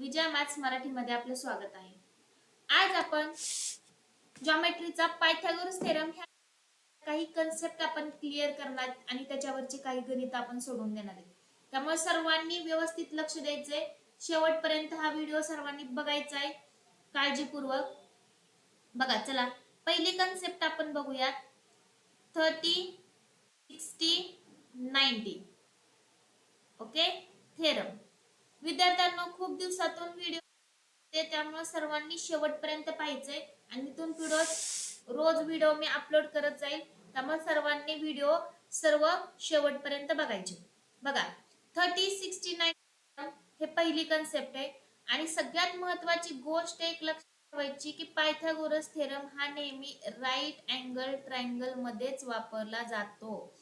विजय maths मराठीमध्ये आपले स्वागत आहे. आज आपण जॉमेट्रीचा पायथागोरस थेरम ह्या काही कन्सेप्ट आपण क्लिअर करणार आणि त्याच्यावरचे काही गणित आपण सोडवून देणार आहे. त्यामुळे सर्वांनी व्यवस्थित लक्ष द्यायचंय. शेवटपर्यंत हा व्हिडिओ सर्वांनी बघायचा आहे काळजीपूर्वक. बघा चला, पहिली कन्सेप्ट आपण बघूयात. 30, 60, 90. Okay, theorem. विद्यार्थ्यांना खूप दिवसातून व्हिडिओ त्यामुळे सर्वांनी शेवटपर्यंत पाहायचंय आणि तिथून रोज व्हिडिओ मी अपलोड करत जाईल. त्यामुळे सर्वांनी व्हिडिओ सर्व शेवटपर्यंत बघायचे. बघा, 30, 60, 90 हे पहिली कन्सेप्ट आहे आणि सगळ्यात महत्वाची गोष्ट एक लक्षात ठेवायची की पायथागोरस थेरम हा नेहमी राईट अँगल ट्रायंगल मध्येच वापरला जातो.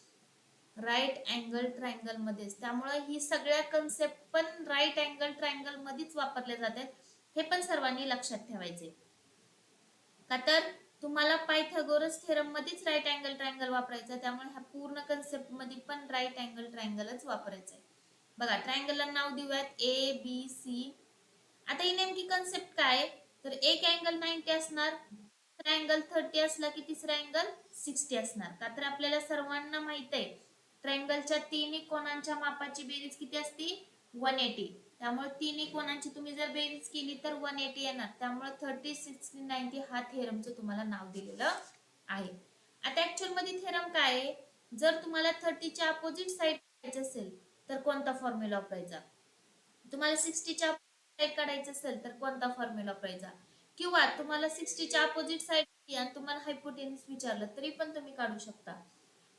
राईट अँगल ट्रायंगल मध्येच, त्यामुळे ही सगळ्या कन्सेप्ट पण राईट अँगल ट्रायंगल मध्येच वापरल्या जातात. हे पण सर्वांनी लक्षात ठेवायचे. का तर तुम्हाला पायथागोरस थेरम मध्येच राईट अँगल ट्रायंगल वापरायचा, त्यामुळे ह्या पूर्ण कन्सेप्ट मध्ये पण राईट अँगल ट्रायंगलच वापरायचं आहे. बघा, ट्रायंगलला नाव देऊयात ए बी सी. आता ही नेमकी कन्सेप्ट काय, तर एक अँगल 90 असणार, दुसरा अँगल 30 असला की तिसरा अँगल 60 असणार. का तर आपल्याला सर्वांना माहित आहे ट्रायंगलच्या तिन्ही कोणांच्या मापाची बेरीज किती असते, 180. त्यामुळे तिन्ही कोणांची तुम्ही जर बेरीज केली तर 180 येणार. त्यामुळे 30, 60, 90 हा थेरमचं तुम्हाला नाव दिलेलं आहे. आता ऍक्च्युअल मध्ये थेरम काय आहे, जर तुम्हाला 30 च्या अपोजिट साइड काढायचं असेल तर कोणता फॉर्म्युला वापरायचा, तुम्हाला 60 च्या साइड काढायचं असेल तर कोणता फॉर्म्युला वापरायचा, किंवा तुम्हाला 60 च्या अपोजिट साइड आणि तुम्हाला हायपोटेन्यूस विचारलं तरी पण तुम्ही काढू शकता.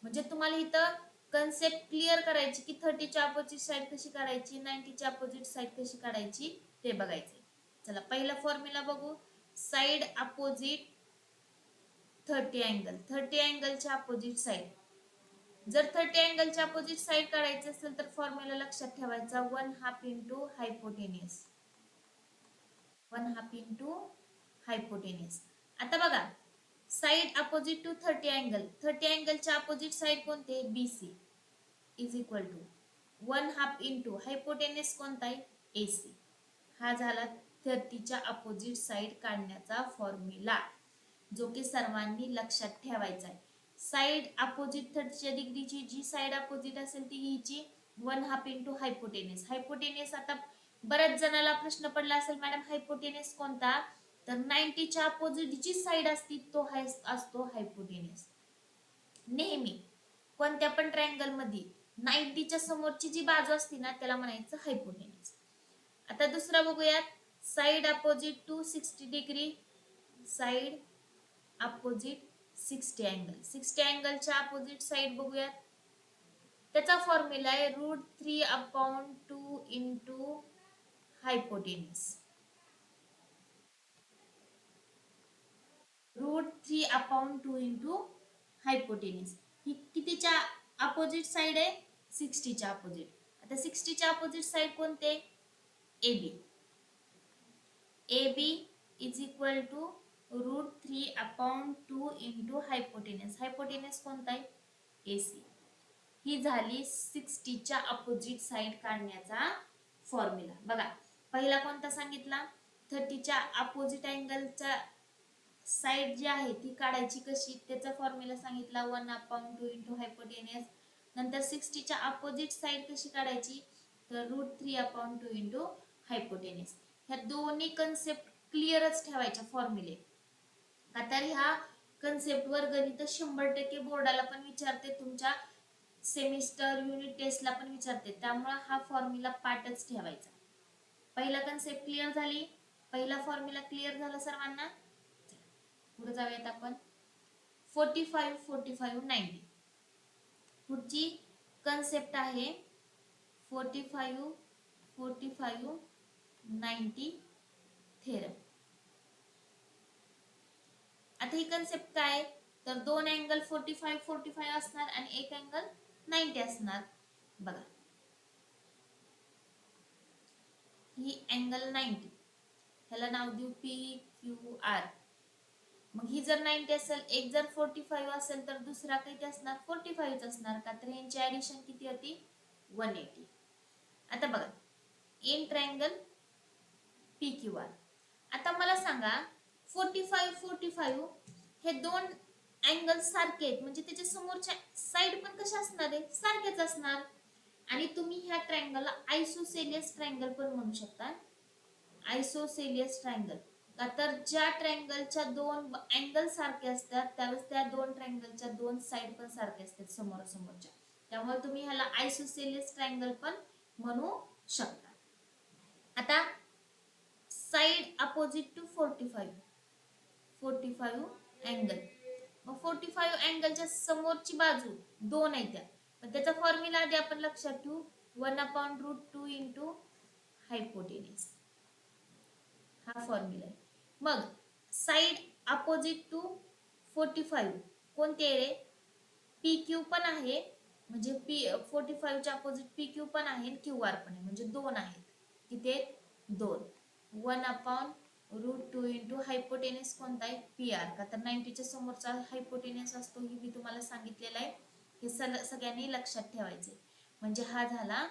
म्हणजे तुम्हाला इथं कन्सेप्ट क्लिअर करायची की 30 च्या अपोजिट साइड कशी काढायची, 90 च्या अपोजिट साइड कशी काढायची ते बघायचे. चला, पहिला फॉर्म्युला बघू. साइड अपोजिट 30 अँगल, 30 अँगलच्या अपोजिट साइड. जर 30 अँगलच्या अपोजिट साइड काढायचं असेल तर फॉर्म्युला लक्षात ठेवायचा 1/2 इंटू हायपोटेन्यूस. 1/2 into hypotenuse. आता बघा, साइड अपोजिट टू 30 अँगल, 30 अँगलच्या अपोजिट साइड कोणते, BC, is equal to 1/2 into hypotenuse कोणता आहे, एसी. हा झाला 30 च्या अपोजिट साइड काढण्याचा फॉर्म्युला, जो की सर्वांनी लक्षात ठेवायचा आहे. साइड अपोजिट 30 डिग्रीची जी साइड अपोजिट असेल ती घ्यायची 1/2 इंटू हायपोटेन्यूस. हायपोटेन्यूस, आता बऱ्याच जणाला प्रश्न पडला असेल मॅडम हायपोटेन्यूस कोणता, तर 90 च्या अपोजिट जी साइड असती तो असतो हायपोटेन्यूस. नेहमी कोणत्या पण ट्रायंगल मध्ये 90 च्या समोरची जी बाजू असते ना त्याला म्हणायचं हायपोटेन्यूस. आता दुसरा बघूयात. Side opposite to 60 degree, side opposite 60 angle, 60 अँगलच्या अपोजिट साइड बघूयात. त्याचा फॉर्म्युला आहे √3/2 इंटू हायपोटेन्यूस. √3/2 into hypotenuse. ही कितीच्या अपोजिट साइड आहे, 60 च्या अपोजिट. आता 60 च्या अपोजिट साइड कोणते, AB. AB is equal to √3/2 into hypotenuse. Hypotenuse कोणता आहे, AC. ही झाली 60 च्या अपोजिट साइड काढण्याचा फॉर्म्युला. बघा, पहिला कोणता सांगितला, 30 च्या अपोजिट अँगलच्या साइड जी आहे ती काढायची कशी, त्याचा फॉर्म्युला सांगितला 1/2 इंटू हायपोटेन्यूस. नंतर 60 च्या अपोजिट साइड कशी काढायची, तर √3/2 इंटू हायपोटेन्यूस. ह्या दोन्ही कन्सेप्ट क्लिअरच ठेवायच्या फॉर्म्युले. आता ह्या कन्सेप्ट वर गणित 100% बोर्डाला पण विचारते, तुमच्या सेमिस्टर युनिट टेस्टला पण विचारते. त्यामुळे हा फॉर्म्युला पाठच ठेवायचा. पहिला कन्सेप्ट क्लिअर झाली, पहिला फॉर्म्युला क्लिअर झाला सर्वांना. पुढे जाऊयात आपण. 45, 45, 90. पुढची कन्सेप्ट आहे 45, 45, 90 थेरम. आता ही कन्सेप्ट काय, तर दोन अँगल 45, 45 असणार आणि एक अँगल 90 असणार. बघा, ही अँगल 90, ह्याला नाव देऊ PQR. मग ही जर 90 असेल, एक जर 45 असेल तर दुसरा किती असणार, 45 असणार. का तर यांची ऍडिशन किती होती, 180. आता बघा, in triangle P Q R. आता मला सांगा 45 हे दोन अँगल सारखे आहेत म्हणजे त्याच्या समोरच्या साइड पण कशा असणार आहे, सारखेच असणार. आणि तुम्ही ह्या ट्रायंगलला आयसोसेलियस ट्रायंगल पण म्हणू शकता. आयसोसेलियस ट्रायंगल का तर ज्या ट्रायंगलच्या दोन अँगल सारखे असतात त्यावेळेस त्या दोन ट्रायंगलच्या दोन साइड पण सारखे असतात समोरासमोरच्या, त्यामुळे तुम्ही ह्याला आयसोसेलियस ट्रायंगल पण म्हणू शकता. आता साइड अपोजिट टू 45 अँगल, मग 45 अँगलच्या समोरची बाजू दोन आहे त्या, पण त्याचा फॉर्म्युला आधी आपण लक्षात ठेवू. 1/√2 इंटू हायपोटेनिस, हा फॉर्म्युला आहे. मग साइड अपोजिट टू 45 कोणते आहे रे, पी क्यू पण आहे, म्हणजे पी 45 च्या अपोजिट पी क्यू पण आहे, क्यू आर पण आहे, म्हणजे दोन आहेत. किती आहेत, दोन. 1/√2 इंटू हायपोटेनिस कोणता आहे, पी आर, का तर 90 च्या समोरचा हायपोटेनिस असतो, ही मी तुम्हाला सांगितलेलं आहे. हे सगळ्यांनी लक्षात ठेवायचे. म्हणजे हा झाला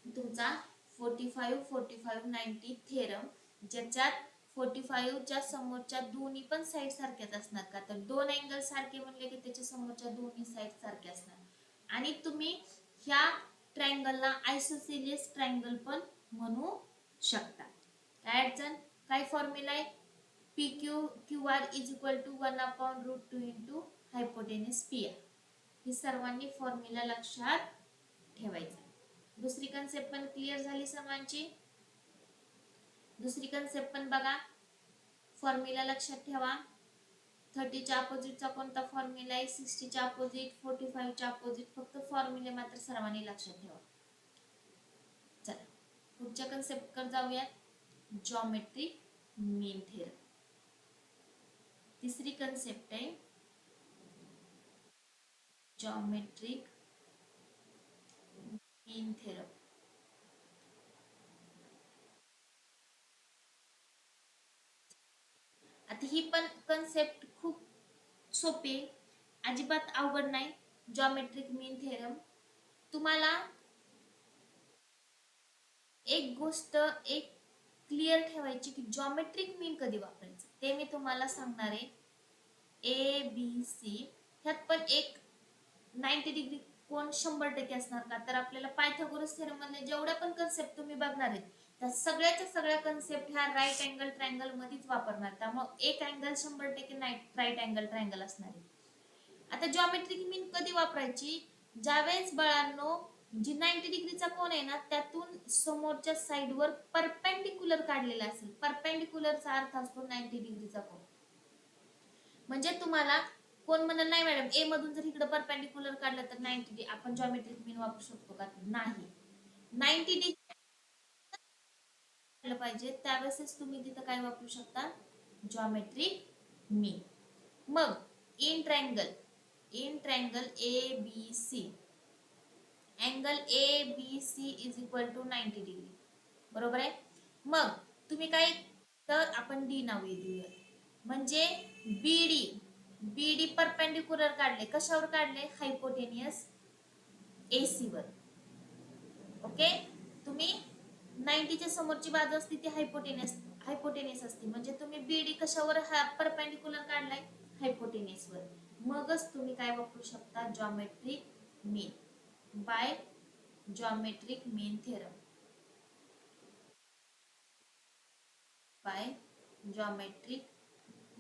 तुमचा 45-45-90 थेरम, ज्याच्यात 45 च्या समोरच्या दोन्ही पण साइड सारख्याच असणार, का तर दोन अँगल सारखे म्हणले की त्याच्या समोरच्या दोन्ही साइड सारखे असणार. आणि तुम्ही ह्या ट्रायंगलला आयसोसेलियस ट्रायंगल पण म्हणू शकता. काय अडचण, काय फॉर्म्युला आहे, P Q Q R is equal to 1/√2 into hypotenuse P R. ही सर्वांनी फॉर्म्युला लक्षात ठेवायचा. दुसरी कन्सेप्ट पण क्लिअर झाली सर्वांची. दुसरी कन्सेप्ट पण बघा, फॉर्म्युला लक्षात ठेवा. 30 च्या अपोजिटचा कोणता फॉर्म्युला आहे, 60 च्या अपोजिट, 45 च्या अपोजिट, फक्त फॉर्म्युले मात्र सर्वांनी लक्षात ठेवा. चला पुढच्या कन्सेप्ट कडे जाऊयात, जॉमेट्रिक मीन थेरम. तिसरी कन्सेप्ट आहे जॉमेट्रिक मीन थेरम. आता ही पण कन्सेप्ट खूप सोपी आहे, अजिबात अवघड नाही. जॉमेट्रिक मीन थेरम, तुम्हाला एक गोष्ट एक क्लिअर ठेवायची की जॉमेट्रिक मीन कधी वापरायचं ते मी तुम्हाला सांगणार आहे. ए बी सी ह्यात पण एक 90 डिग्री कोण 100% असणार, का तर आपल्याला पायथागोरस थेरम मध्ये जेवढ्या पण कन्सेप्ट तुम्ही बघणार आहेत त्या सगळ्याच्या सगळ्या कन्सेप्ट ह्या राईट अँगल ट्रायंगल मध्येच वापरणार, त्यामुळे एक अँगल 100% राईट अँगल ट्रायंगल असणार आहे. आता जॉमेट्रिक मीन कधी वापरायची, ज्यावेळेस बाळांनो जी 90 डिग्रीचा कोन आहे ना त्यातून समोरच्या साइडवर परपेंडिक्युलर काढलेला असेल. परपेंडिक्युलरचा अर्थ असतो 90 डिग्रीचा कोन. म्हणजे तुम्हाला कोण म्हणाल नाही मॅडम ए मधून जर इकडे परपेंडिक्युलर काढलं तर 90 आपण जॉमेट्रिक मीन वापरू शकतो का, नाही. 90 डिग्री पाहिजे त्यावेळेस तुम्ही तिथं काय वापरू शकता, जॉमेट्रिक मीन. मग in triangle A B C, angle A B C is equal to 90 degree, बरोबर आहे. मग तुम्ही काय तर आपण डी नाव देऊया, म्हणजे बीडी परपेंडिक्युलर काढले, कशावर काढले, हायपोटेनियस एसी वर. ओके, तुम्ही 90 च्या समोरची बाजू असते ती हायपोटेनियस असते, म्हणजे तुम्ही बीडी कशावर परपेंडिक्युलर काढलाय, हायपोटेनियस वर. मगच तुम्ही काय वापरू शकता, जॉमेट्रिक मीन, बाय जॉमेट्रिक मीन थेरम, बाय जॉमेट्रिक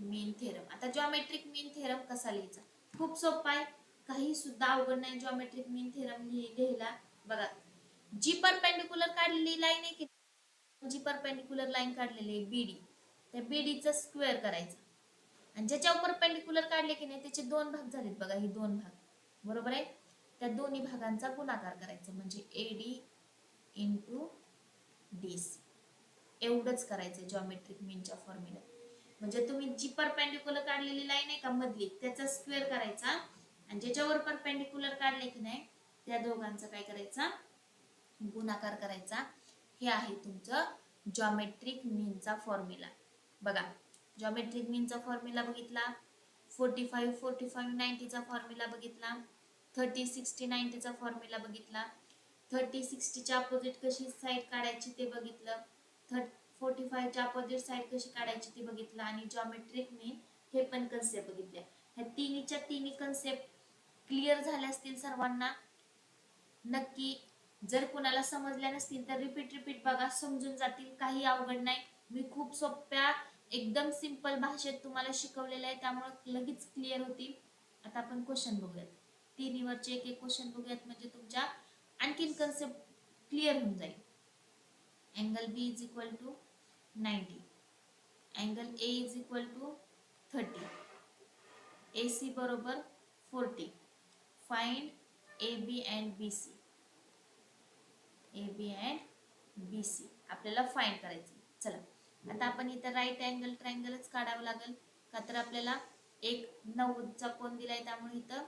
मीन थेरम. आता जॉमेट्रिक मीन थेरम कसा लिहायचा, खूप सोपा आहे, काही सुद्धा अवघड नाही जॉमेट्रिक मीन थेरम लिहायला. बघा जी परपेंडिक्युलर काढलेली लाईन आहे की जी परपेंडिक्युलर लाईन काढलेली आहे बीडी, त्या बीडीचा स्क्वेअर करायचा आणि ज्याच्यावर परपेंडिक्युलर काढले की नाही त्याचे दोन भाग झालेत बघा, हे दोन भाग, बरोबर आहे. त्या दोन्ही भागांचा गुणाकार करायचा म्हणजे एडी इंटू डीसी, एवढंच करायचं जॉमेट्रिक मीनच्या फॉर्म्युला. म्हणजे तुम्ही जी परपेंडिक्युलर काढलेली लाईन आहे का मधली त्याचा स्क्वेअर करायचा आणि ज्याच्यावर परपेंडिक्युलर काढले की नाही त्या दोघांचा काय करायचा, गुणाकार करायचा. हे आहे तुमचं जॉमेट्रिक मीनचा फॉर्म्युला. बघा जॉमेट्रिक मीनचा फॉर्म्युला बघितला, 45-45-90 चा फॉर्म्युला बघितला, 30-60-90 चा फॉर्म्युला बघितला, 30-60 च्या अपोजिट कशी साइड काढायची ते बघितलं, 45 च्या अपोजिट साइड कशी काढायची ते बघितलं आणि जॉमेट्रिक मीन हे पण कन्सेप्ट बघितल्या. ह्या तिन्हीच्या तिन्ही कन्सेप्ट क्लिअर झाल्या असतील सर्वांना नक्की. जर कुणाला समजल्या नसतील तर रिपीट बघा, समजून जातील, काही अवघड नाही. मी खूप सोप्या एकदम सिंपल भाषेत तुम्हाला शिकवलेलं आहे, त्यामुळे लगेच क्लिअर होतील. आता आपण क्वेश्चन बघूयात, तिन्हीवरचे एक एक क्वेश्चन बघूयात, म्हणजे तुमच्या आणखीन कन्सेप्ट क्लिअर होऊन जाईल. Angle B is equal to 90, angle A is equal to 30, AC बरोबर 40, find AB and BC. AB and BC आपल्याला फाइंड करायचं. चला आता आपण इथं राईट अँगल ट्रायंगलच काढावं लागेल, का तर आपल्याला एक 90 चा कोन दिलाय, त्यामुळे इथं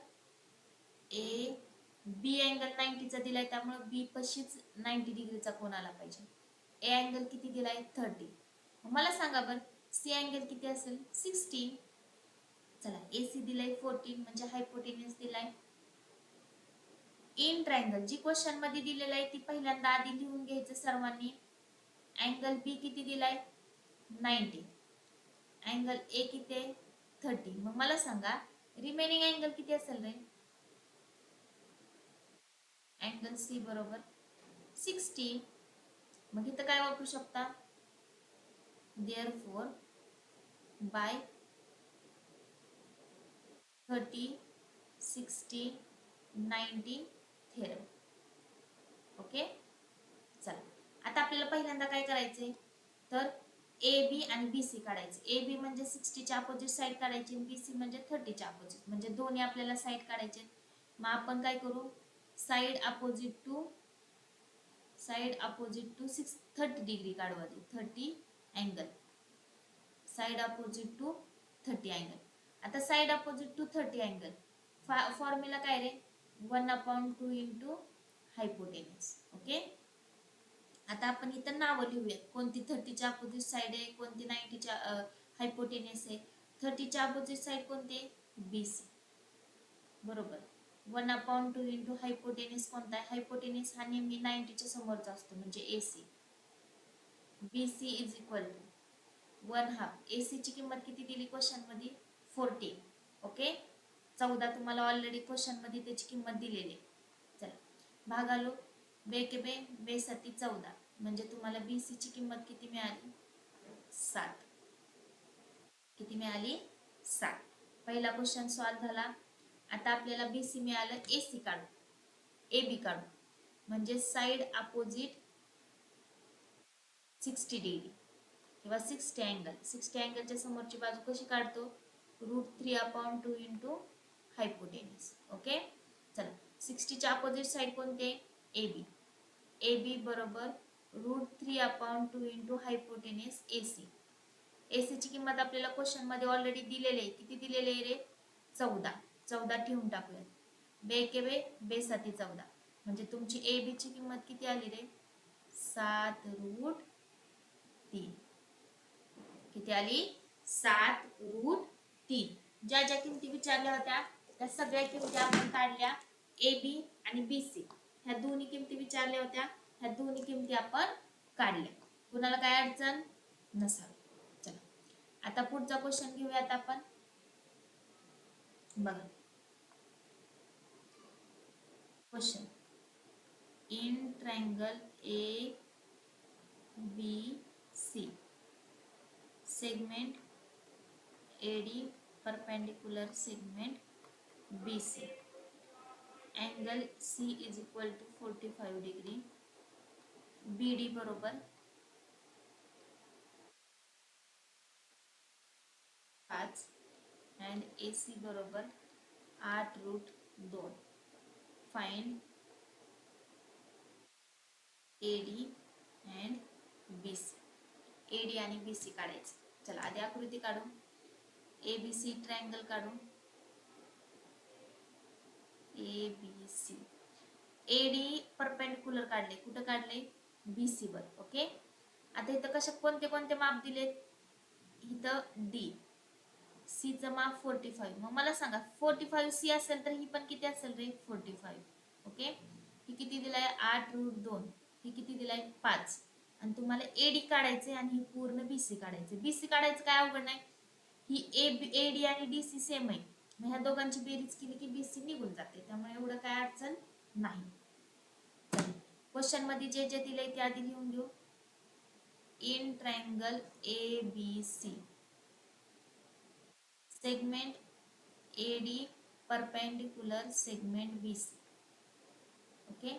ए बी अँगल 90 चा दिलाय, त्यामुळे बी पशीच 90 डिग्रीचा कोन आला पाहिजे. ए अँगल किती दिलाय 30, मला सांगा बर सी अँगल किती असेल 60. चला AC दिलाय 14 म्हणजे हायपोटेन्यूस दिलाय. इन ट्रायंगल जी क्वेश्चन मध्ये दिलेलं आहे ती पहिल्यांदा आधी लिहून घ्यायचं सर्वांनी. अँगल बी किती दिलाय 90, अँगल ए किती आहे 30. मग मला सांगा रिमेनिंग अँगल किती असेल रे. अँगल सी बरोबर 60. मग इथं काय वापरू शकता, देअरफॉर बाय 30, 60, 90 थेरम. ओके चला आता आपल्याला पहिल्यांदा काय करायचंय तर ए बी आणि BC काढायचे. ए बी म्हणजे 60 च्या अपोजिट साइड काढायची आणि BC म्हणजे 30 च्या अपोजिट, म्हणजे दोन्ही आपल्याला साइड काढायचे. मग आपण काय करू, साइड अपोजिट टू 30 डिग्री काढू आधी. 30 angle side opposite to 30 angle. आता side opposite to 30 angle formula काय रे 1/2 इंटू हायपोटेन्यूस. ओके आता आपण इथं नावं लिहूयात, कोणती 30 च्या अपोजिट साइड आहे, कोणती 90 च्या हायपोटेन्यूस आहे. 30 च्या अपोजिट साइड कोणती BC बरोबर. 1/2 इंटू हायपोटेन्यूस कोणता आहे, हायपोटेन्यूस हा नेहमी 90 च्या समोरचा असतो म्हणजे AC. BC is equal to 1/2. AC ची किंमत किती दिली क्वेश्चन मध्ये 40. ओके 14 तुम्हाला ऑलरेडी क्वेश्चन मध्ये त्याची किंमत दिलेली आहे. चला भागालो बे के बे बे 7 14 म्हणजे तुम्हाला BC ची किंमत किती मिळाली 7. किती मिळाली 7. पहिला क्वेश्चन सॉल्व झाला. आता आपल्याला BC मिळालं, AC काढू, AB काढू, म्हणजे साइड अपोजिट 60 डिग्री किंवा 60 अँगल. 60 अँगलच्या समोरची बाजू कशी काढतो √3/2 इंटू हायपोटेन्यूस. ओके चला 60 च्या अपोजिट साइड कोणते AB. AB बरोबर √3/2 इंटू हायपोटेन्यूस AC. AC ची किंमत आपल्याला क्वेश्चन मध्ये ऑलरेडी दिलेली आहे. किती दिलेले आहे रे 14. 14 ठेवून टाकूया. बे के बे बे 7 14 म्हणजे तुमची AB ची किंमत किती आली रे 7√3. किती आली 7√3. ज्या ज्या किमती विचारल्या होत्या त्या सगळ्या किमती आपण काढल्या. AB आणि BC ह्या दोन्ही किमती विचारल्या होत्या, ह्या दोन्ही किमती आपण काढल्या. कुणाला काय अडचण नसावी. चला आता पुढचा क्वेश्चन घेऊयात आपण. बघा question in triangle ABC segment AD perpendicular segment BC, angle C is equal to 45 degree, BD बरोबर 5 and AC बरोबर 8√2. Find AD and BC. AD आणि BC काढायचं. चला आधी आकृती काढू. ABC ट्रायंगल काढू. ABC AD परपेंडिक्युलर काढले, कुठं काढले BC वर. ओके आता इथं कशा कोणते कोणते माप दिलेत, इथं D C चं माप 45. मग मला सांगा 45 C असेल तर ही पण किती असेल रे 45. ओके ही किती दिलाय 8√2, ही किती दिलाय 5 आणि तुम्हाला एडी काढायचे आणि ही पूर्ण बीसी काढायचे. बीसी काढायचं काय अवघड नाही, ही एडी आणि डीसी सेम आहे, मग ह्या दोघांची बेरीज केली की बीसी निघून जाते, त्यामुळे एवढं काय अडचण नाही. क्वेश्चन मध्ये जे जे दिलंय ते आधी लिहून घेऊ. In triangle A B C segment AD perpendicular segment BC. Okay,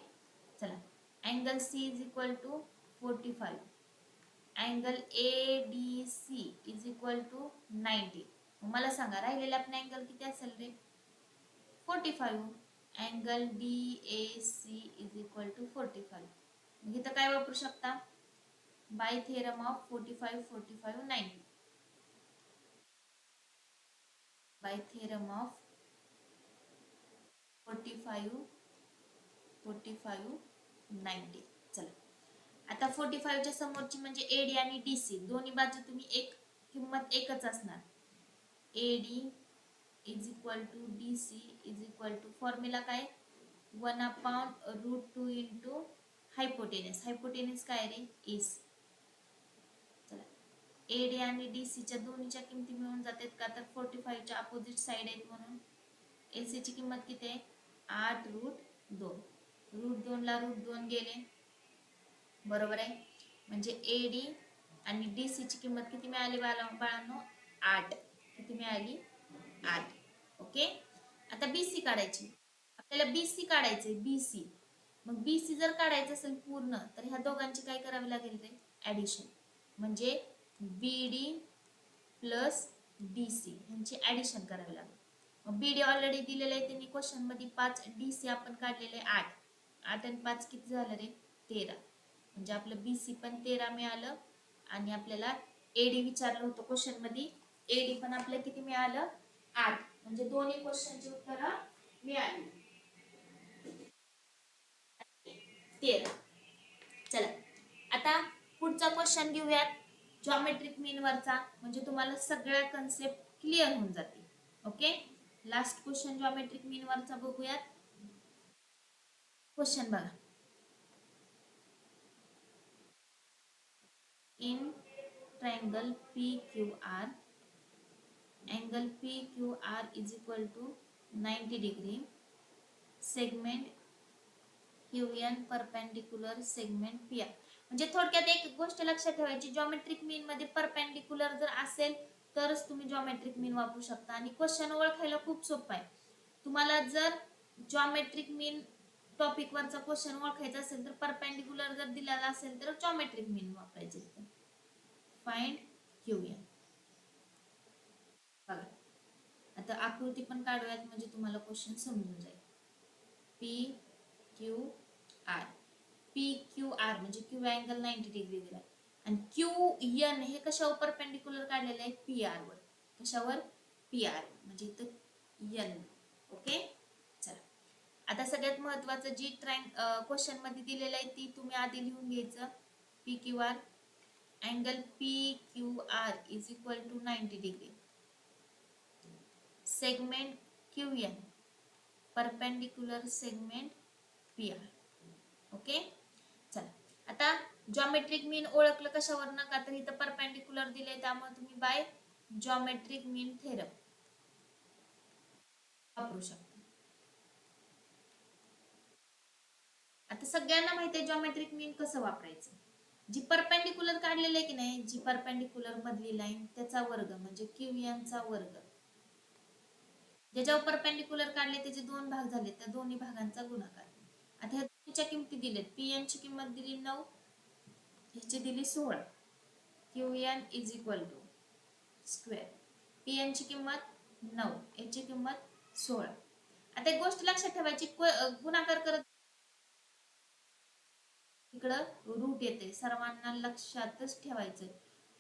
चला. Angle C is equal to 45, angle A D C is equal to 90. मला सांगा राहिलेला आपण अँगल किती असेल रे? 45. Angle D A C is equal to 45. मग इथं काय वापरू शकता? By theorem of 45 45 90. By theorem of 45 45 90. चला, आता 45 च्या समोरची म्हणजे एडी आणि डीसी, दोन्ही बाजू तुम्ही एक किंमत एकच असणार. AD is equal to DC is equal to, formula काय? 1/√2 इंटू हायपोटेनस. हायपोटेनस काय रे? एस. चला, एडी आणि डीसी च्या दोन्हीच्या किमती मिळून जातात का? तर 45 च्या अपोजिट साइड आहेत म्हणून एसी ची किंमत किती आहे? 8√2. √2 ला √2 गेले, बरोबर आहे. म्हणजे एडी आणि डीसी ची किंमत किती मिळाली बाळांनो? 8. किती मिळाली? 8. ओके, आता बीसी काढायची. आपल्याला बीसी काढायचे, बीसी. मग बीसी जर काढायचं असेल पूर्ण, तर ह्या दोघांची काय करावी लागेल रे? ऍडिशन. म्हणजे बीडी प्लस डीसी यांची ऍडिशन करावी लागेल. मग बीडी ऑलरेडी दिलेलं आहे त्यांनी क्वेश्चन मध्ये 5, डीसी आपण काढलेले 8. 8 आणि 5 किती झालं रे? 13. म्हणजे आपलं बीसी पण 13 मिळालं आणि आपल्याला एडी विचारलं होतं क्वेश्चन मध्ये, एडी पण आपल्याला किती मिळालं? 8. म्हणजे दोन्ही क्वेश्चनची उत्तरं मिळाली 13. चला, आता पुढचा क्वेश्चन घेऊयात जॉमेट्रिक मीन वरचा, म्हणजे तुम्हाला सगळ्या कन्सेप्ट क्लिअर होऊन जातील. ओके, लास्ट क्वेश्चन जॉमेट्रिक मीन वरचा बघूयात. क्वेश्चन बघा. In triangle PQR, angle PQR is equal to 90 degree, segment QN perpendicular segment PR. म्हणजे थोडक्यात एक गोष्ट लक्षात ठेवायची, जॉमेट्रिक मीन मध्ये परपेंडिक्युलर जर असेल तरच तुम्ही जॉमेट्रिक मीन वापरू शकता. आणि क्वेश्चन ओळखायला खूप सोपं आहे. तुम्हाला जर जॉमेट्रिक मीन टॉपिक वरचा क्वेश्चन ओळखायचा असेल तर परपेंडिक्युलर जर दिलेला असेल तर जॉमेट्रिक मीन वापरायचे. Find QN. बघा, आता आकृती पण काढूयात म्हणजे तुम्हाला क्वेश्चन समजून जाईल. PQR, PQR म्हणजे क्यू अँगल 90 डिग्री दिलाय आणि QN हे कशावर परपेंडिक्युलर काढलेलं आहे? PR वर. कशावर? PR, म्हणजे इथं N. ओके, चला. आता सगळ्यात महत्वाचं जी क्वेश्चन मध्ये दिलेलं आहे ती तुम्ही आधी लिहून घ्यायचं. PQR, angle PQR is equal to 90 degree, segment QN perpendicular segment PR. Okay, चला. आता जॉमेट्रिक मीन ओळखलं कशावरनं? का तर इथं परपेंडिक्युलर दिले, त्यामुळे तुम्ही बाय जॉमेट्रिक मीन थेरम वापरू शकता. आता सगळ्यांना माहिती आहे जॉमेट्रिक मीन कसं वापरायचं. जी परपेंडिक्युलर काढलेलं आहे की नाही, जी परपेंडिक्युलर मधली लाईन त्याचा वर्ग म्हणजे QN चा वर्ग. ज्याच्यावर परपेंडिक्युलर काढले त्याचे दोन भाग झाले, त्या दोन्ही भागांचा गुणाकार. आता ह्याच्या किमती दिलेत. PN ची किंमत दिली 9, ह्याची दिली 16. QN is equal to square. PN ची किंमत 9, याची किंमत 16. आता एक गोष्ट लक्षात ठेवायची, गुणाकार करत इकडं रूट येते, सर्वांना लक्षातच ठेवायचं.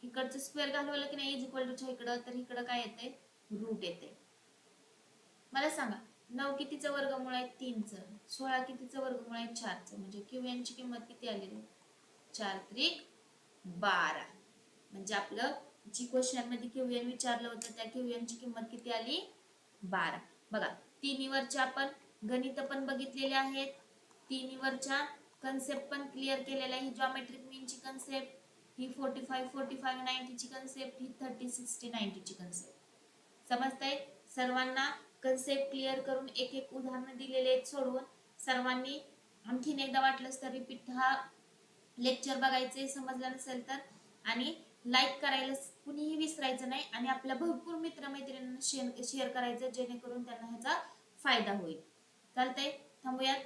इकडचं स्क्वेअर घालवलं की नाही इज इक्वल टूच्या इकडं, तर इकडं काय येते? रूट येते. मला सांगा 9 कितीचं वर्गमूळ आहे? 3चं. 16 कितीचं वर्गमूळ आहे? 4चं. म्हणजे QN ची किंमत किती आली? 4 त्रिक 12. म्हणजे आपलं जी क्वेश्चन मध्ये QN विचारलं होतं त्या QN ची किंमत किती आली? 12. बघा, तिन्हीवरच्या आपण गणित पण बघितलेले आहेत, तिन्हीवरच्या कन्सेप्ट पण क्लिअर केलेला आहे. ही जॉमेट्रिक मीनची कन्सेप्ट, ही 45 45 90 ची कन्सेप्ट, ही 30 60 90 ची कन्सेप्ट. समजतंय सर्वांना? कन्सेप्ट क्लिअर करून एक एक उदाहरण दिलेले आहेत सोडवून. सर्वांनी आणखीन एकदा वाटलंच तर रिपीट हा लेक्चर बघायचे समजलं नसेल तर, आणि लाईक करायला कुणीही विसरायचं नाही, आणि आपल्या भरपूर मित्रमैत्रिणींना शेअर करायचं जेणेकरून त्यांना ह्याचा फायदा होईल. चालतंय, थांबूयात.